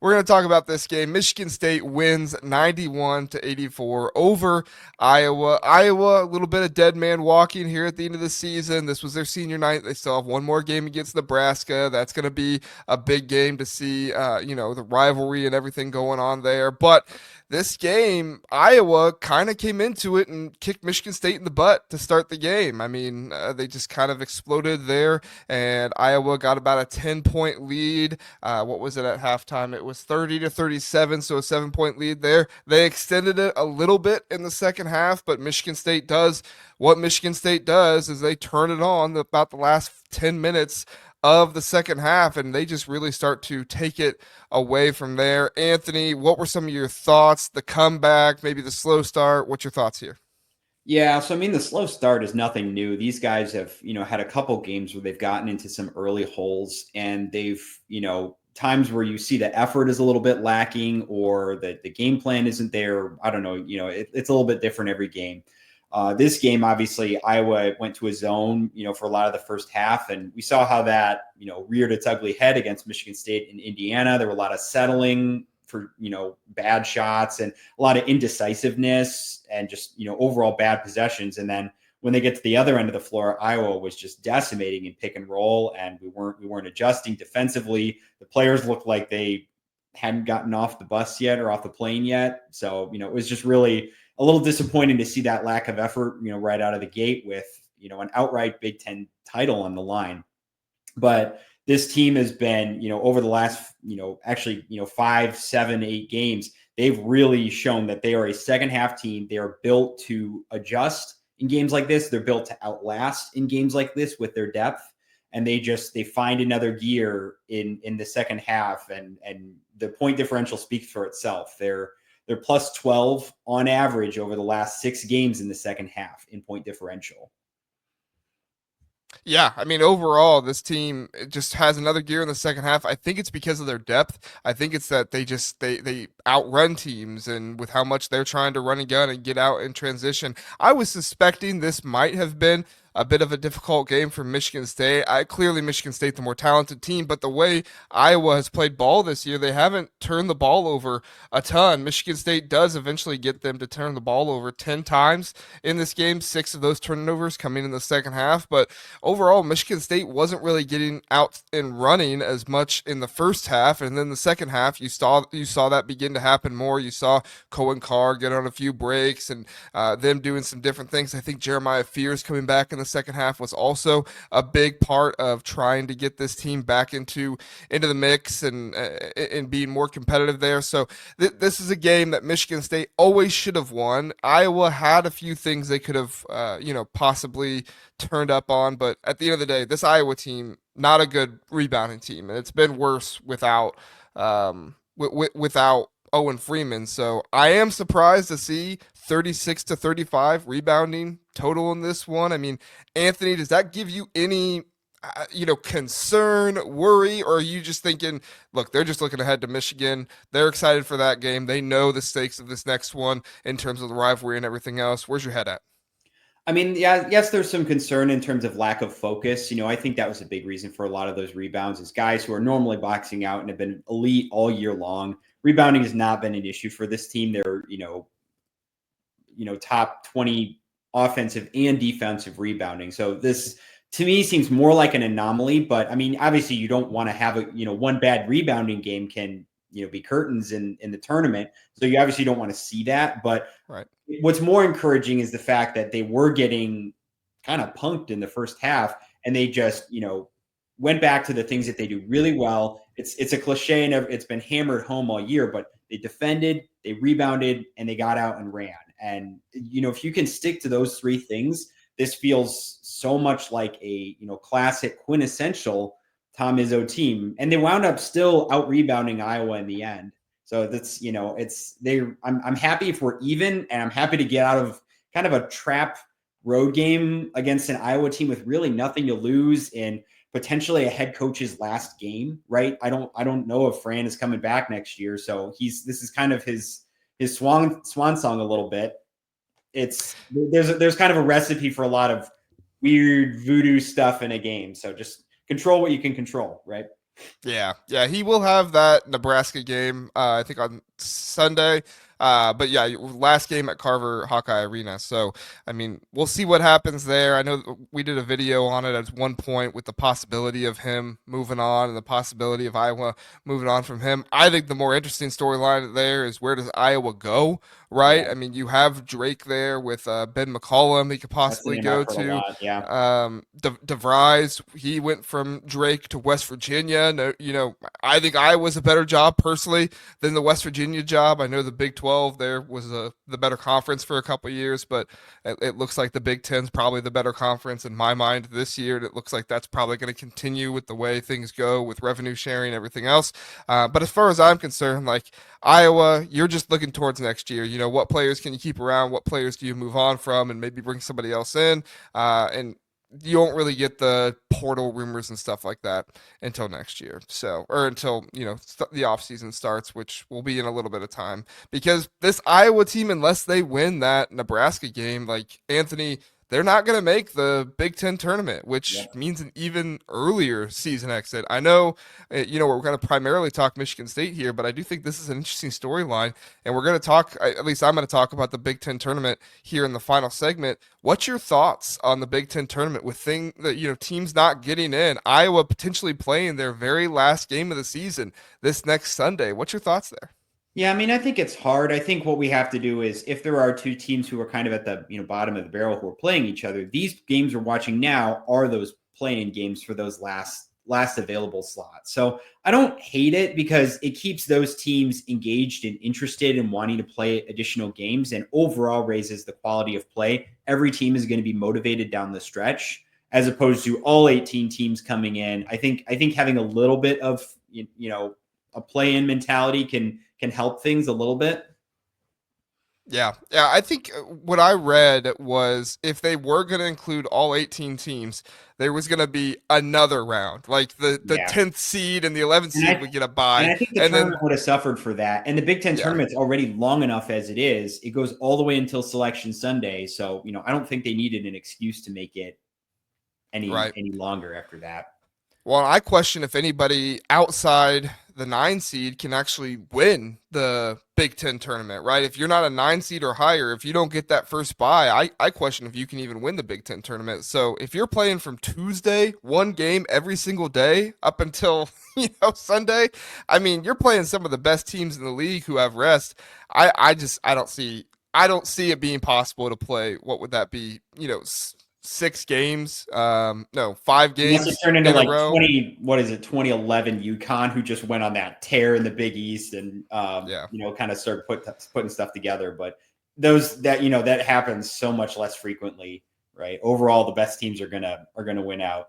We're going to talk about this game. Michigan State wins 91-84 over Iowa. Iowa, a little bit of dead man walking here at the end of the season. This was their senior night. They still have one more game against Nebraska. That's going to be a big game to see, the rivalry and everything going on there. But this game, Iowa kind of came into it and kicked Michigan State in the butt to start the game. I mean, they just kind of exploded there, and Iowa got about a 10-point lead. What was it at halftime? It was 30-37, so a 7-point lead there. They extended it a little bit in the second half, but Michigan State does what Michigan State does is they turn it on about the last 10 minutes of the second half, and they just really start to take it away from there. Anthony, what were some of your thoughts? The comeback, maybe the slow start. What's your thoughts here? Yeah, so I mean, the slow start is nothing new. These guys have, had a couple games where they've gotten into some early holes, and they've, times where you see the effort is a little bit lacking, or the game plan isn't there. I don't know, it's a little bit different every game. This game, obviously, Iowa went to a zone, for a lot of the first half, and we saw how that, reared its ugly head against Michigan State and Indiana. There were a lot of settling for, bad shots and a lot of indecisiveness and just, overall bad possessions. And then when they get to the other end of the floor, Iowa was just decimating in pick and roll, and we weren't adjusting defensively. The players looked like they hadn't gotten off the bus yet or off the plane yet. So, it was just really a little disappointing to see that lack of effort, right out of the gate with, an outright Big Ten title on the line. But this team has been, over the last, actually, 5, 7, 8 games, they've really shown that they are a second half team. They are built to adjust in games like this. They're built to outlast in games like this with their depth. And they find another gear in the second half, and the point differential speaks for itself. They're plus 12 on average over the last 6 games in the second half in point differential. Yeah, I mean, overall, this team just has another gear in the second half. I think it's because of their depth. I think it's that they outrun teams, and with how much they're trying to run and gun and get out in transition. I was suspecting this might have been a bit of a difficult game for Michigan State. Clearly Michigan State the more talented team, but the way Iowa has played ball this year, they haven't turned the ball over a ton. Michigan State does eventually get them to turn the ball over 10 times in this game, 6 of those turnovers coming in the second half, but overall, Michigan State wasn't really getting out and running as much in the first half, and then the second half, you saw that begin to happen more. You saw Cohen Carr get on a few breaks and them doing some different things. I think Jeremiah Fears coming back in the second half was also a big part of trying to get this team back into the mix and being more competitive there. So this is a game that Michigan State always should have won. Iowa had a few things they could have, possibly turned up on. But at the end of the day, this Iowa team, not a good rebounding team, and it's been worse without Owen Freeman. So I am surprised to see 36-35 rebounding total in this one. I mean, Anthony, does that give you any concern, worry, or are you just thinking, look, they're just looking ahead to Michigan. They're excited for that game. They know the stakes of this next one in terms of the rivalry and everything else. Where's your head at? I mean, yeah, yes, there's some concern in terms of lack of focus. I think that was a big reason for a lot of those rebounds is guys who are normally boxing out and have been elite all year long. Rebounding has not been an issue for this team. They're, top 20 offensive and defensive rebounding. So this to me seems more like an anomaly, but I mean, obviously you don't want to have one bad rebounding game can, be curtains in the tournament. So you obviously don't want to see that, but Right. what's more encouraging is the fact that they were getting kind of punked in the first half, and they just, went back to the things that they do really well. It's a cliche and it's been hammered home all year, but they defended, they rebounded, and they got out and ran. And if you can stick to those 3 things, this feels so much like a classic quintessential Tom Izzo team. And they wound up still out rebounding Iowa in the end. So that's I'm happy if we're even, and I'm happy to get out of kind of a trap road game against an Iowa team with really nothing to lose in potentially a head coach's last game, right? I don't know if Fran is coming back next year, so this is kind of his swan song a little bit. There's kind of a recipe for a lot of weird voodoo stuff in a game, so just control what you can control, right? Yeah, he will have that Nebraska game, I think on Sunday. But yeah, last game at Carver Hawkeye Arena. So, I mean, we'll see what happens there. I know we did a video on it at one point with the possibility of him moving on and the possibility of Iowa moving on from him. I think the more interesting storyline there is where does Iowa go, right? Yeah, I mean, you have Drake there with Ben McCollum he could that's the possibly name I've go heard a to. lot. Yeah. DeVries, he went from Drake to West Virginia. No, I think Iowa's a better job personally than the West Virginia job. I know the Big 12 there was the better conference for a couple of years, but it looks like the Big Ten's probably the better conference in my mind this year. And it looks like that's probably going to continue with the way things go with revenue sharing and everything else. But as far as I'm concerned, like Iowa, you're just looking towards next year. What players can you keep around? What players do you move on from and maybe bring somebody else in? And you don't really get the portal rumors and stuff like that until next year. So, or until, the offseason starts, which will be in a little bit of time. Because this Iowa team, unless they win that Nebraska game, like Anthony, they're not going to make the Big Ten tournament, which Yep. means an even earlier season exit. I know, we're going to primarily talk Michigan State here, but I do think this is an interesting storyline. And we're going to talk, at least I'm going to talk about the Big Ten tournament here in the final segment. What's your thoughts on the Big Ten tournament with teams not getting in? Iowa potentially playing their very last game of the season this next Sunday. What's your thoughts there? Yeah, I mean, I think it's hard. I think what we have to do is if there are two teams who are kind of at the bottom of the barrel who are playing each other, these games we're watching now are those playing games for those last available slots. So I don't hate it because it keeps those teams engaged and interested in wanting to play additional games and overall raises the quality of play. Every team is going to be motivated down the stretch as opposed to all 18 teams coming in. I think having a little bit of a play-in mentality can help things a little bit. Yeah. I think what I read was if they were going to include all 18 teams, there was going to be another round. Like the Yeah. 10th seed and the 11th And seed I would get a and bye. I think the And then, tournament would have suffered for that. And the Big Ten yeah, tournament's already long enough as it is. It goes all the way until Selection Sunday. So, I don't think they needed an excuse to make it any right. any longer after that. Well, I question if anybody outside the 9 seed can actually win the Big Ten tournament, right? If you're not a 9 seed or higher, if you don't get that first bye, I question if you can even win the Big Ten tournament. So if you're playing from Tuesday, one game every single day up until, Sunday, I mean, you're playing some of the best teams in the league who have rest. I don't see it being possible to play. What would that be? 6 games, no, five Unless it games turned into in a like row. 2011 UConn, who just went on that tear in the Big East and Yeah. kind of started putting stuff together. But that happens so much less frequently, right? Overall, the best teams are gonna win out.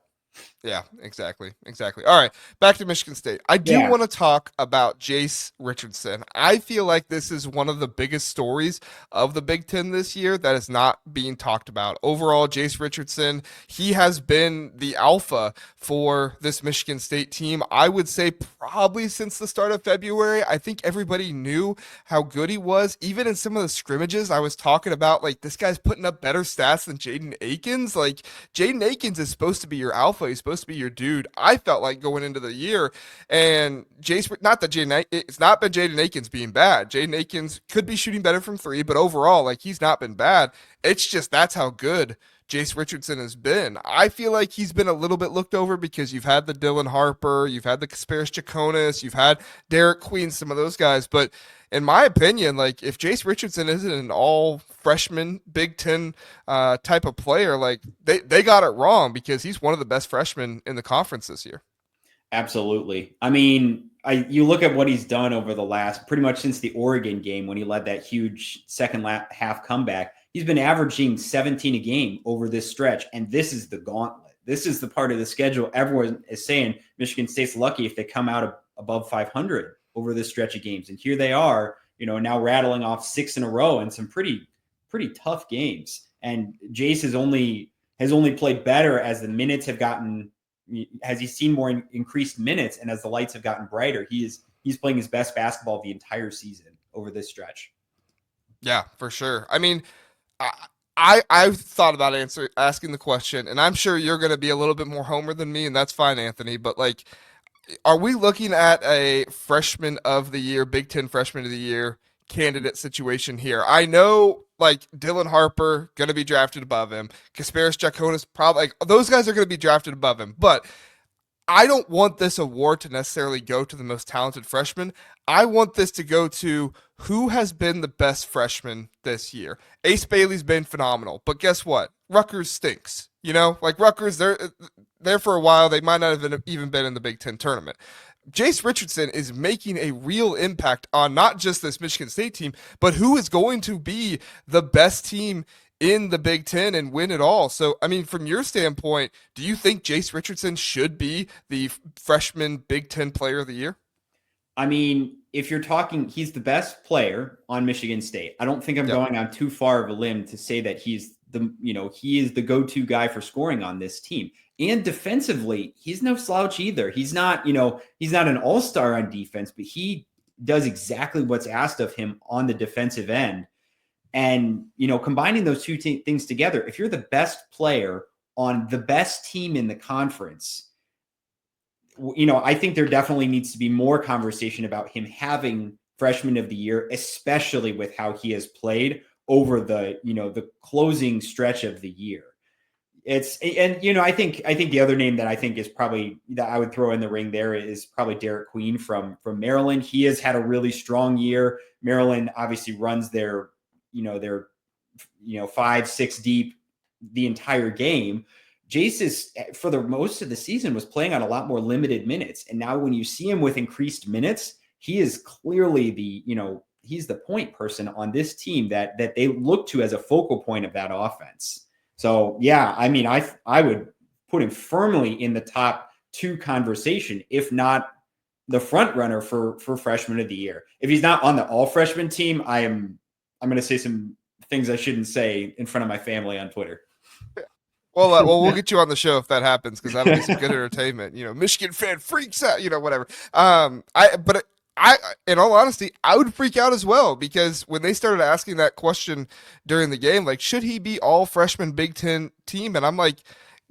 Yeah, exactly. Exactly. All right, back to Michigan State. I do Yeah. want to talk about Jace Richardson. I feel like this is one of the biggest stories of the Big Ten this year that is not being talked about. Overall, Jace Richardson, he has been the alpha for this Michigan State team. I would say probably since the start of February. I think everybody knew how good he was. Even in some of the scrimmages, I was talking about like this guy's putting up better stats than Jaden Akins. Like Jaden Akins is supposed to be your alpha. He's supposed to be your dude. I felt like going into the year, and Jace, not that Jaden, it's not been Jaden Akins being bad. Jaden Akins could be shooting better from three, but overall, like he's not been bad. It's just that's how good Jace Richardson has been. I feel like he's been a little bit looked over because you've had the Dylan Harper, you've had the Kasparis Chaconis, you've had Derek Queen, some of those guys, but in my opinion, like if Jace Richardson isn't an all freshman Big Ten type of player, like they got it wrong because he's one of the best freshmen in the conference this year. Absolutely. I mean, you look at what he's done over the last pretty much since the Oregon game when he led that huge second half comeback. He's been averaging 17 a game over this stretch, and this is the gauntlet. This is the part of the schedule everyone is saying Michigan State's lucky if they come out above 500 over this stretch of games, and here they are, now rattling off 6 in a row and some pretty tough games. And Jace has only played better as the minutes have gotten has he seen more increased minutes, and as the lights have gotten brighter, he's playing his best basketball the entire season over this stretch. Yeah, for sure. I mean, I I've thought about asking the question, and I'm sure you're going to be a little bit more homer than me, and that's fine, Anthony. But like, Are we looking at a freshman of the year, Big Ten freshman of the year candidate situation here? I know like Dylan Harper going to be drafted above him. Kasparis Jaconis probably like those guys are going to be drafted above him, but I don't want this award to necessarily go to the most talented freshman. I want this to go to who has been the best freshman this year. Ace Bailey's been phenomenal, but guess what? Rutgers stinks. You know, like Rutgers, they're there for a while. They might not have even been in the Big Ten tournament. Jace Richardson is making a real impact on not just this Michigan State team, but who is going to be the best team in the Big Ten and win it all. So, I mean, from your standpoint, do you think Jace Richardson should be the freshman Big Ten player of the year? I mean, if you're talking, he's the best player on Michigan State. I don't think I'm Yep. going on too far of a limb to say that he is the go-to guy for scoring on this team. And defensively, he's no slouch either. He's not an all-star on defense, but he does exactly what's asked of him on the defensive end. And, combining those two things together, if you're the best player on the best team in the conference, I think there definitely needs to be more conversation about him having freshman of the year, especially with how he has played over the closing stretch of the year. I think the other name that I think is probably that I would throw in the ring there is probably Derek Queen from Maryland. He has had a really strong year. Maryland obviously runs their 5-6 deep the entire game. Jace is, for the most of the season, was playing on a lot more limited minutes. And now when you see him with increased minutes, he is clearly he's the point person on this team that they look to as a focal point of that offense. So, yeah, I mean, I would put him firmly in the top two conversation, if not the front runner for freshman of the year. If he's not on the all freshman team, I'm going to say some things I shouldn't say in front of my family on Twitter. Well, we'll get you on the show if that happens because that'll be some good entertainment. Michigan fan freaks out. Whatever. In all honesty, I would freak out as well because when they started asking that question during the game, like, should he be all freshman Big Ten team? And I'm like,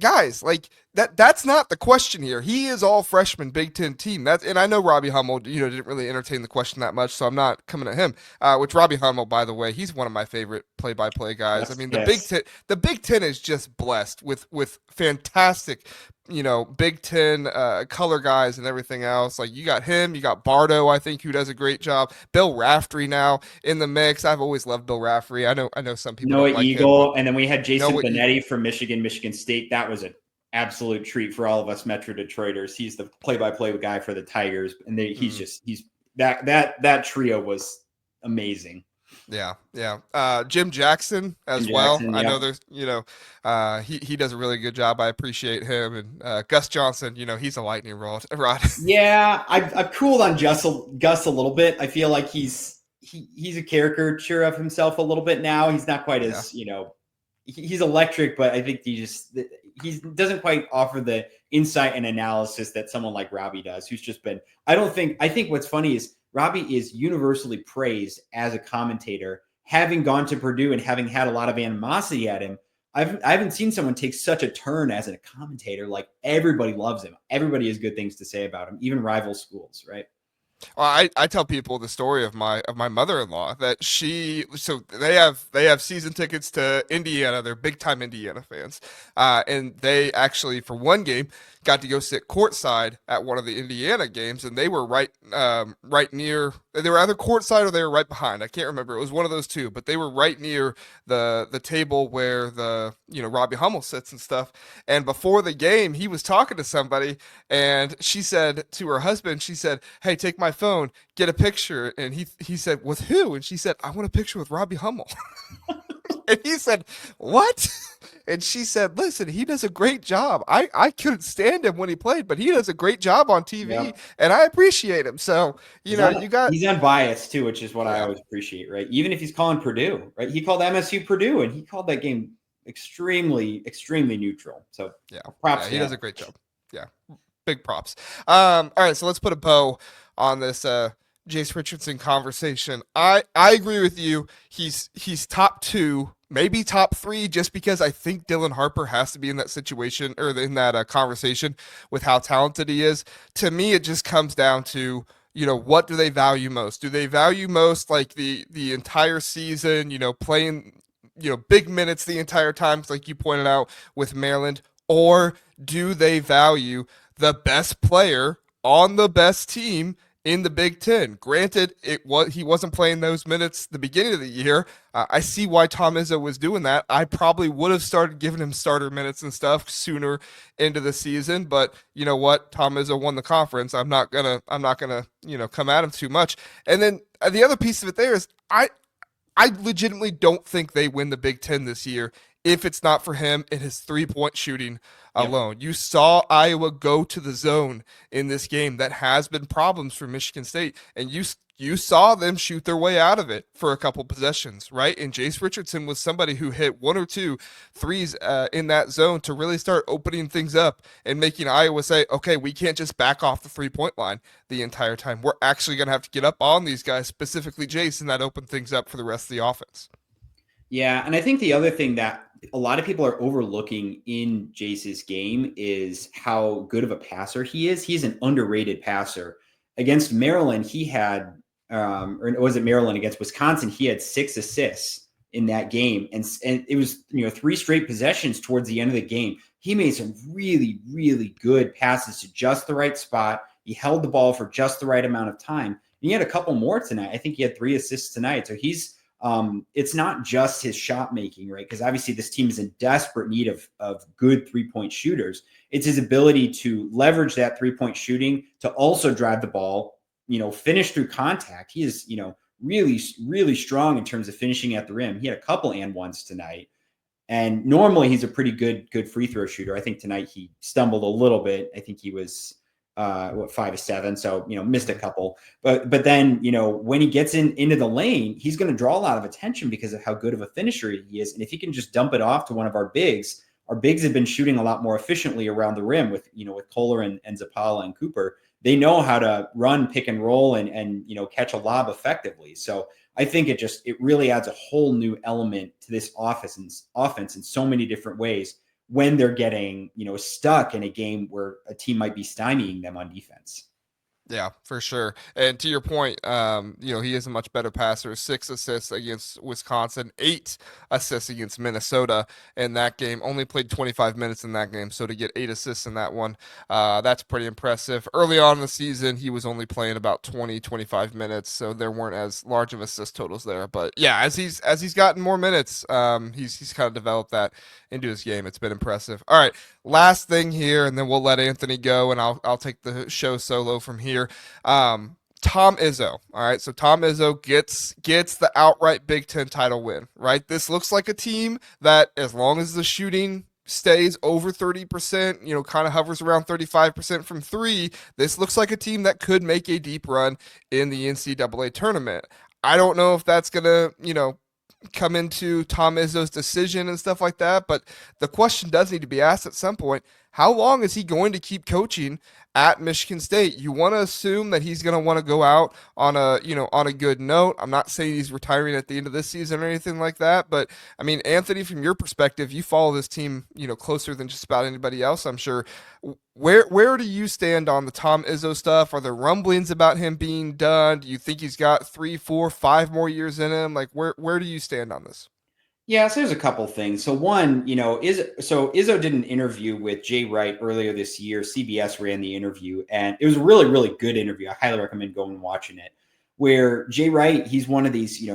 guys, like that's not the question here. He is all freshman Big Ten team. And I know Robbie Hummel, didn't really entertain the question that much, so I'm not coming at him. Which Robbie Hummel, by the way, he's one of my favorite play-by-play guys. I Yes, mean, yes. the Big Ten is just blessed with fantastic, Big Ten color guys and everything else. Like you got him, you got Bardo, I think, who does a great job. Bill Raftery now in the mix. I've always loved Bill Raftery. I know some people Noah don't like him, but Eagle, and then we had Jason Noah Benetti from Michigan State. That was an absolute treat for all of us Metro Detroiters. He's the play-by-play guy for the Tigers, and he's that trio was amazing. Yeah, yeah. Jim Jackson as Jim well. Jackson, I yeah. know there's, he does a really good job. I appreciate him. And Gus Johnson, he's a lightning rod. Yeah, I've cooled on Gus a little bit. I feel like he's a caricature of himself a little bit now. He's not quite Yeah. as he's electric, but I think he doesn't quite offer the insight and analysis that someone like Robbie does, who's just been. I think what's funny is Robbie is universally praised as a commentator, having gone to Purdue and having had a lot of animosity at him. I haven't seen someone take such a turn as a commentator. Like everybody loves him. Everybody has good things to say about him, even rival schools, right? Well, I tell people the story of my mother-in-law that so they have season tickets to Indiana. They're big time Indiana fans, and they actually for one game got to go sit courtside at one of the Indiana games, and they were right near. They were either courtside or they were right behind. I can't remember. It was one of those two, but they were right near the table where the Robbie Hummel sits and stuff. And before the game, he was talking to somebody, and she said to her husband, she said, "Hey, take my phone, get a picture." And he said, "With who?" And she said, "I want a picture with Robbie Hummel." And he said, "What?" And she said, "Listen, he does a great job. I couldn't stand him when he played, but he does a great job on TV, Yep. and I appreciate him." So, you got He's unbiased too, which is what I yeah, always appreciate, right? Even if he's calling Purdue, right? He called MSU Purdue, and he called that game extremely, extremely neutral. So yeah, props yeah, to he does him. a great job. Yeah, big props. All right, so let's put a bow on this Jace Richardson conversation. I agree with you. He's top two, maybe top three, just because I think Dylan Harper has to be in that situation or in that conversation with how talented he is. To me, it just comes down to what do they value most? Do they value most like the entire season? Playing big minutes the entire time, like you pointed out with Maryland, or do they value the best player on the best team in the Big Ten? Granted, he wasn't playing those minutes the beginning of the year. I see why Tom Izzo was doing that. I probably would have started giving him starter minutes and stuff sooner into the season, but you know what? Tom Izzo won the conference. I'm not gonna come at him too much. And then the other piece of it there is I legitimately don't think they win the Big Ten this year if it's not for him and his 3-point shooting Yep. alone. You saw Iowa go to the zone in this game that has been problems for Michigan State, and you saw them shoot their way out of it for a couple possessions, right? And Jace Richardson was somebody who hit one or two threes in that zone to really start opening things up and making Iowa say, okay, we can't just back off the 3-point line the entire time. We're actually going to have to get up on these guys, specifically Jace, and that opened things up for the rest of the offense. Yeah, and I think the other thing that a lot of people are overlooking in Jace's game is how good of a passer he is. He's an underrated passer. Against Maryland, he had, or was it Maryland against Wisconsin? He had 6 assists in that game, and it was 3 straight possessions towards the end of the game. He made some really really good passes to just the right spot. He held the ball for just the right amount of time. And he had a couple more tonight. I think he had 3 assists tonight. So it's not just his shot making, right? Because obviously this team is in desperate need of good 3-point shooters. It's his ability to leverage that 3-point shooting to also drive the ball, finish through contact. He is, really, really strong in terms of finishing at the rim. He had a couple and ones tonight. And normally he's a pretty good free throw shooter. I think tonight he stumbled a little bit. I think he was 5 of 7, so missed a couple. But then when he gets into the lane, he's going to draw a lot of attention because of how good of a finisher he is. And if he can just dump it off to one of our bigs have been shooting a lot more efficiently around the rim with Kohler and Zapala and Cooper. They know how to run pick and roll and catch a lob effectively. So I think it really adds a whole new element to this offense in so many different ways when they're getting, stuck in a game where a team might be stymieing them on defense. Yeah, for sure. And to your point, he is a much better passer. 6 assists against Wisconsin, 8 assists against Minnesota in that game. Only played 25 minutes in that game, so to get 8 assists in that one, that's pretty impressive. Early on in the season, he was only playing about 20, 25 minutes, so there weren't as large of assist totals there. But yeah, as he's gotten more minutes, he's kind of developed that into his game. It's been impressive. All right, last thing here, and then we'll let Anthony go, and I'll take the show solo from here. Tom Izzo. All right, so Tom Izzo gets the outright Big Ten title win. Right, this looks like a team that, as long as the shooting stays over 30%, kind of hovers around 35% from three, this looks like a team that could make a deep run in the NCAA tournament. I don't know if that's gonna, come into Tom Izzo's decision and stuff like that. But the question does need to be asked at some point. How long is he going to keep coaching at Michigan State? You want to assume that he's going to want to go out on a good note. I'm not saying he's retiring at the end of this season or anything like that, but I mean, Anthony, from your perspective, you follow this team, closer than just about anybody else, I'm sure. Where do you stand on the Tom Izzo stuff? Are there rumblings about him being done? Do you think he's got 3, 4, 5 more years in him? Like, where do you stand on this? Yeah, so there's a couple things. So one, Izzo did an interview with Jay Wright earlier this year. CBS ran the interview, and it was a really, really good interview. I highly recommend going and watching it. Where Jay Wright, he's one of these,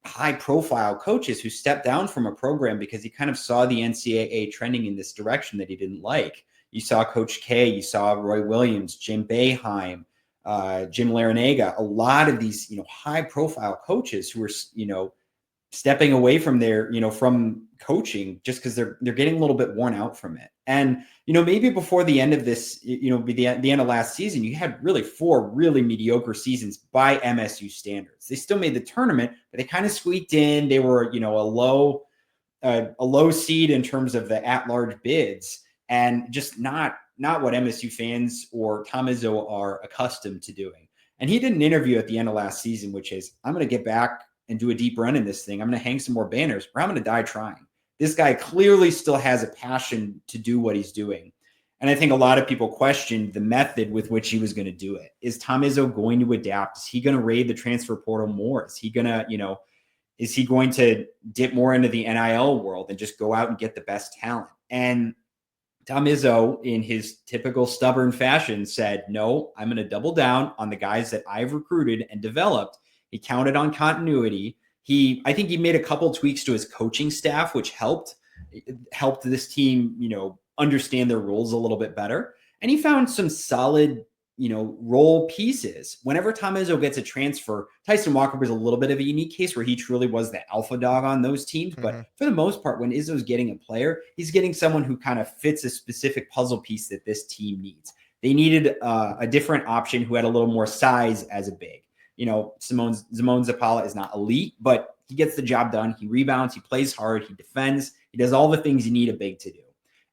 high profile coaches who stepped down from a program because he kind of saw the NCAA trending in this direction that he didn't like. You saw Coach K, you saw Roy Williams, Jim Boeheim, Jim Larinaga, a lot of these, high profile coaches who were, stepping away from from coaching just because they're getting a little bit worn out from it. And maybe before the end of this, the end of last season, you had really 4 really mediocre seasons by MSU standards. They still made the tournament, but they kind of squeaked in. They were a low seed in terms of the at-large bids, and just not what MSU fans or Tom Izzo are accustomed to doing. And he did an interview at the end of last season, which is, I'm going to get back and do a deep run in this thing. I'm going to hang some more banners, or I'm going to die trying. This guy clearly still has a passion to do what he's doing. And I think a lot of people questioned the method with which he was going to do it. Is Tom Izzo going to adapt? Is he going to raid the transfer portal more? Is he going to, is he going to dip more into the NIL world and just go out and get the best talent? And Tom Izzo, in his typical stubborn fashion, said, no, I'm going to double down on the guys that I've recruited and developed. He counted on continuity. I think he made a couple tweaks to his coaching staff, which helped this team, understand their roles a little bit better. And he found some solid, role pieces. Whenever Tom Izzo gets a transfer, Tyson Walker was a little bit of a unique case where he truly was the alpha dog on those teams. But for the most part, when Izzo's getting a player, he's getting someone who kind of fits a specific puzzle piece that this team needs. They needed a different option who had a little more size as a big. Simone Zapala is not elite, but he gets the job done. He rebounds, he plays hard, he defends, he does all the things you need a big to do.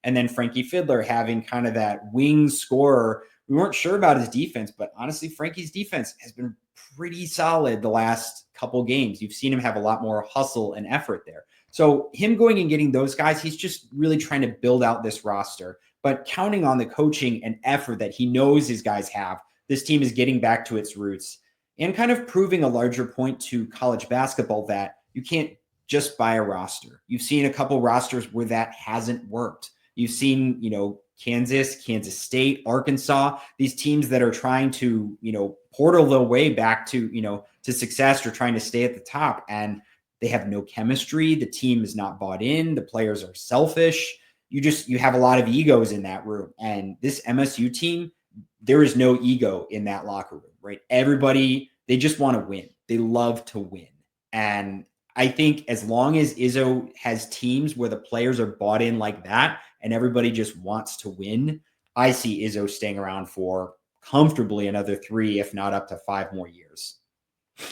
And then Frankie Fiddler having kind of that wing scorer. We weren't sure about his defense, but honestly, Frankie's defense has been pretty solid the last couple games. You've seen him have a lot more hustle and effort there. So him going and getting those guys, he's just really trying to build out this roster, but counting on the coaching and effort that he knows his guys have. This team is getting back to its roots and kind of proving a larger point to college basketball that you can't just buy a roster. You've seen a couple rosters where that hasn't worked. You've seen, Kansas State, Arkansas, these teams that are trying to, portal their way back to, to success or trying to stay at the top, and they have no chemistry. The team is not bought in. The players are selfish. You have a lot of egos in that room. And this MSU team, there is no ego in that locker room, right? Everybody, they just want to win. They love to win. And I think as long as Izzo has teams where the players are bought in like that and everybody just wants to win, I see Izzo staying around for comfortably another 3, if not up to 5 more years.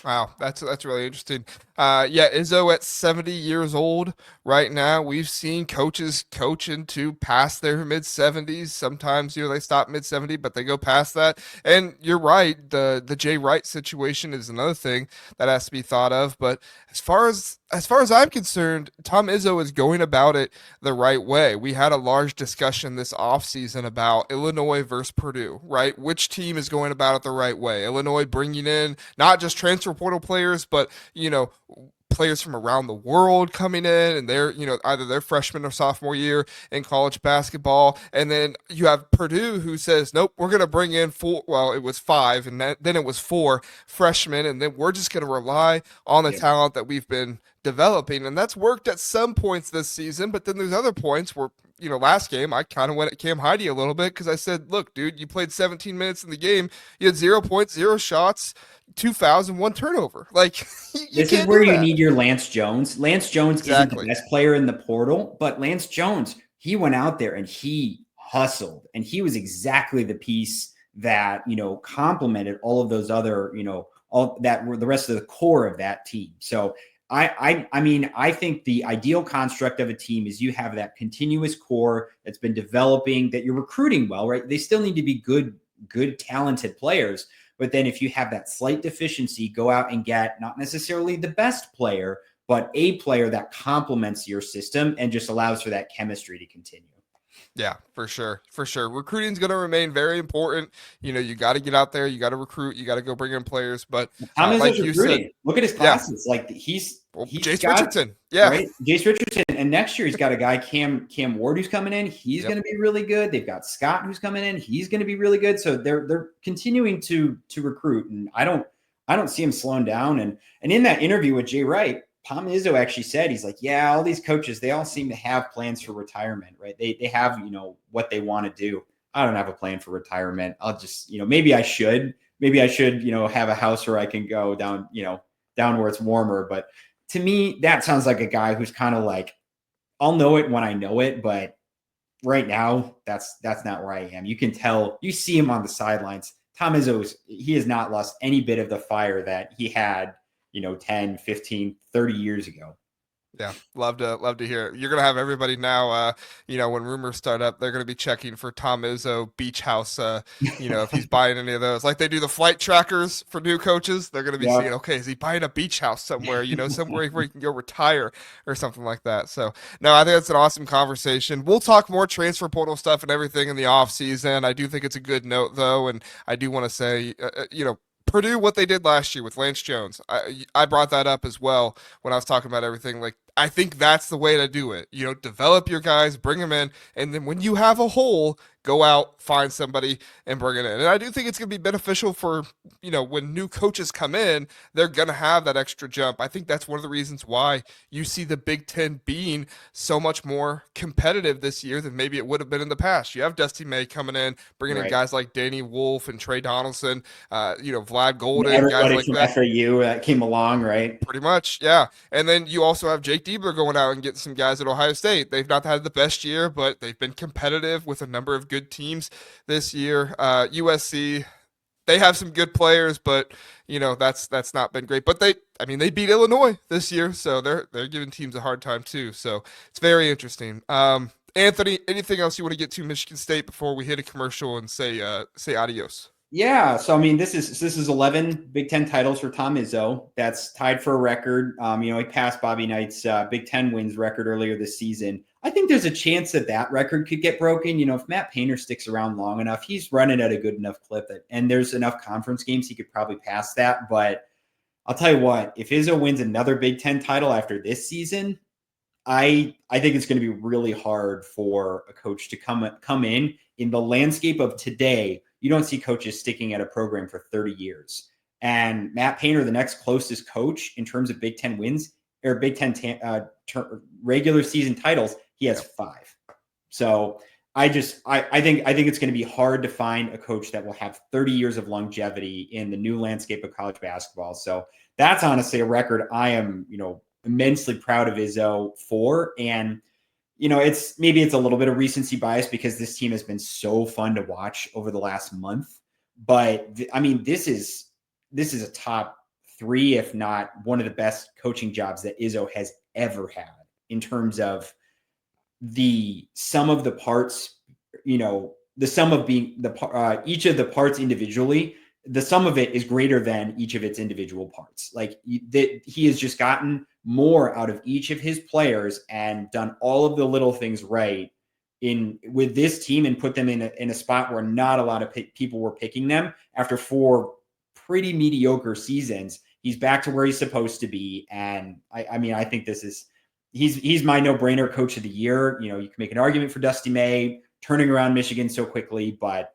Wow, that's really interesting. Izzo at 70 years old right now. We've seen coaches coach into past their mid 70s. Sometimes they stop mid 70, but they go past that. And you're right, the Jay Wright situation is another thing that has to be thought of. But as far as I'm concerned, Tom Izzo is going about it the right way. We had a large discussion this offseason about Illinois versus Purdue, right? Which team is going about it the right way? Illinois bringing in not just transfer portal players, but, players from around the world coming in, and they're, either their freshman or sophomore year in college basketball. And then you have Purdue who says, nope, we're going to bring in 4, well, it was 5, and then it was 4 freshmen, and then we're just going to rely on the talent that we've been developing. And that's worked at some points this season, but then there's other points where, last game, I kind of went at Cam Heidi a little bit because I said, look, dude, you played 17 minutes in the game. You had 0 points, 0 shots, 2 fouls, and 1 turnover. Like, this is where you need your Lance Jones. Lance Jones isn't the best player in the portal, but Lance Jones, he went out there and he hustled, and he was exactly the piece that, complemented all of those other, all that were the rest of the core of that team. So I think the ideal construct of a team is you have that continuous core that's been developing, that you're recruiting well, right? They still need to be good, talented players. But then if you have that slight deficiency, go out and get not necessarily the best player, but a player that complements your system and just allows for that chemistry to continue. Yeah, for sure. For sure. Recruiting is going to remain very important. You got to get out there. You got to recruit. You got to go bring in players. But like you recruiting. Said, look at his classes. Yeah. Like he's Jace Richardson. Yeah. Right? Jace Richardson. And next year he's got a guy, Cam Ward, who's coming in. He's going to be really good. They've got Scott, who's coming in. He's going to be really good. So they're continuing to recruit. And I don't see him slowing down. And in that interview with Jay Wright, Tom Izzo actually said, he's like, yeah, all these coaches, they all seem to have plans for retirement, right? They have, what they want to do. I don't have a plan for retirement. I'll just, maybe I should, have a house where I can go down where it's warmer. But to me, that sounds like a guy who's kind of like, I'll know it when I know it, but right now that's not where I am. You can tell, you see him on the sidelines. Tom Izzo, he has not lost any bit of the fire that he had 10, 15, 30 years ago. Yeah, love to hear it. You're gonna have everybody now. When rumors start up, they're gonna be checking for Tom Izzo beach house. If he's buying any of those, like they do the flight trackers for new coaches, they're gonna be seeing, Yeah. okay, is he buying a beach house somewhere? Somewhere where he can go retire or something like that. So no, I think that's an awesome conversation. We'll talk more transfer portal stuff and everything in the off season. I do think it's a good note though, and I do want to say, Purdue, what they did last year with Lance Jones, I brought that up as well when I was talking about everything. Like, I think that's the way to do it. Develop your guys, bring them in, and then when you have a hole, go out, find somebody, and bring it in. And I do think it's going to be beneficial for, when new coaches come in, they're going to have that extra jump. I think that's one of the reasons why you see the Big Ten being so much more competitive this year than maybe it would have been in the past. You have Dusty May coming in, bringing in Right. guys like Danny Wolf and Trey Donaldson, Vlad Golden, guys Everybody like from that. FAU that came along, right? Pretty much, yeah. And then you also have Jake Diebler going out and getting some guys at Ohio State. They've not had the best year, but they've been competitive with a number of good teams this year. USC, they have some good players, but that's not been great. But they beat Illinois this year, so they're giving teams a hard time too. So it's very interesting. Anthony, anything else you want to get to Michigan State before we hit a commercial and say adios? Yeah, so I mean, this is 11 Big Ten titles for Tom Izzo. That's tied for a record. He passed Bobby Knight's Big Ten wins record earlier this season. I think there's a chance that that record could get broken. If Matt Painter sticks around long enough, he's running at a good enough clip and there's enough conference games he could probably pass that. But I'll tell you what, if Izzo wins another Big Ten title after this season, I think it's going to be really hard for a coach to come in the landscape of today. You don't see coaches sticking at a program for 30 years. And Matt Painter, the next closest coach in terms of Big Ten wins or Big Ten regular season titles, he has 5. So I think it's going to be hard to find a coach that will have 30 years of longevity in the new landscape of college basketball. So that's honestly a record I am, immensely proud of Izzo for. And it's a little bit of recency bias because this team has been so fun to watch over the last month. But this is a top 3, if not one of the best coaching jobs that Izzo has ever had in terms of the sum of the parts. The sum of being each of the parts individually. The sum of it is greater than each of its individual parts. Like he has just gotten more out of each of his players and done all of the little things right with this team and put them in a spot where not a lot of people were picking them after 4 pretty mediocre seasons. He's back to where he's supposed to be. And I think he's my no-brainer coach of the year. You can make an argument for Dusty May turning around Michigan so quickly, but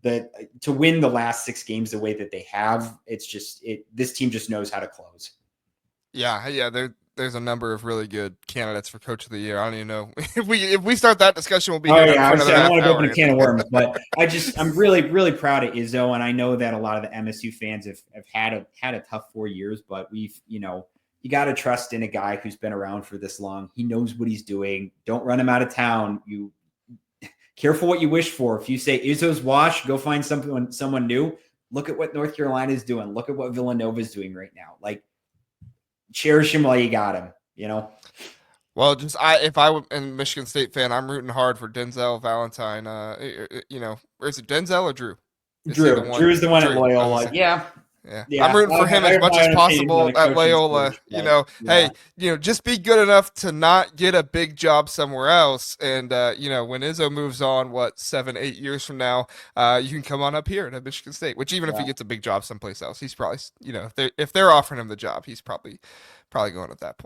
to win the last 6 games the way that they have, this team just knows how to close. Yeah. There's a number of really good candidates for Coach of the Year. I don't even know if we start that discussion, we'll be Oh here yeah, for another I don't half want to hour. open a can of worms, but I'm really, really proud of Izzo, and I know that a lot of the MSU fans have had a tough 4 years, but we've you got to trust in a guy who's been around for this long. He knows what he's doing. Don't run him out of town. You careful what you wish for. If you say Izzo's wash, go find someone new. Look at what North Carolina is doing. Look at what Villanova is doing right now. Like, cherish him while you got him. Well, if I were a Michigan State fan, I'm rooting hard for Denzel Valentine. Or is it Denzel or Drew? Is he the one? Drew's the one at Drew. I was gonna Loyola. say. Yeah. Yeah, I'm Yeah. rooting for him I as have much my as own opinions on possible the at coaching Loyola. search, but yeah. Just be good enough to not get a big job somewhere else. And when Izzo moves on, 7, 8 years from now, you can come on up here at Michigan State. Which even if he Yeah. gets a big job someplace else, he's probably, if they're offering him the job, he's probably going at that point.